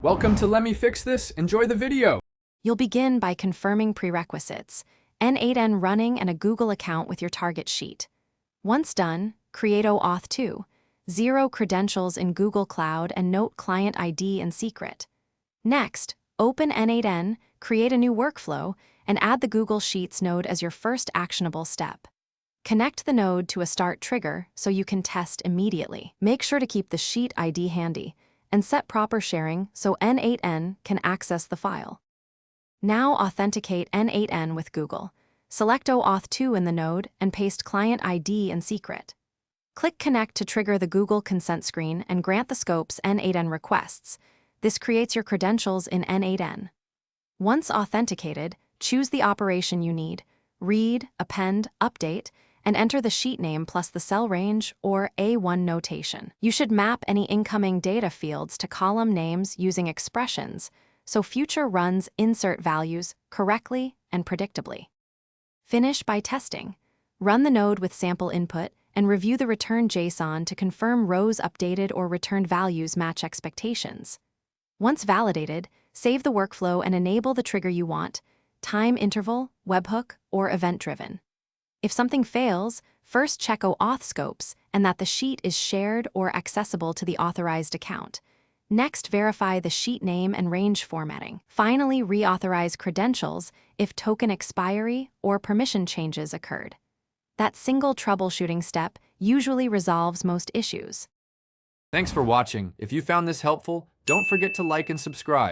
Welcome to Let Me Fix This. Enjoy the video. You'll begin by confirming prerequisites, N8n running and a Google account with your target sheet. Once done, create OAuth 2, 0 credentials in Google Cloud and note client ID and secret. Next, open N8n, create a new workflow, and add the Google Sheets node as your first actionable step. Connect the node to a start trigger so you can test immediately. Make sure to keep the sheet ID handy, and set proper sharing so N8n can access the file. Now authenticate N8n with Google. Select OAuth 2 in the node and paste client ID and secret. Click Connect to trigger the Google consent screen and grant the scopes N8n requests. This creates your credentials in N8n. Once authenticated, choose the operation you need, read, append, update, and enter the sheet name plus the cell range or A1 notation. You should map any incoming data fields to column names using expressions, so future runs insert values correctly and predictably. Finish by testing. Run the node with sample input and review the return JSON to confirm rows updated or returned values match expectations. Once validated, save the workflow and enable the trigger you want, time interval, webhook, or event-driven. If something fails, first check OAuth scopes and that the sheet is shared or accessible to the authorized account. Next, verify the sheet name and range formatting. Finally, reauthorize credentials if token expiry or permission changes occurred. That single troubleshooting step usually resolves most issues. Thanks for watching. If you found this helpful, don't forget to like and subscribe.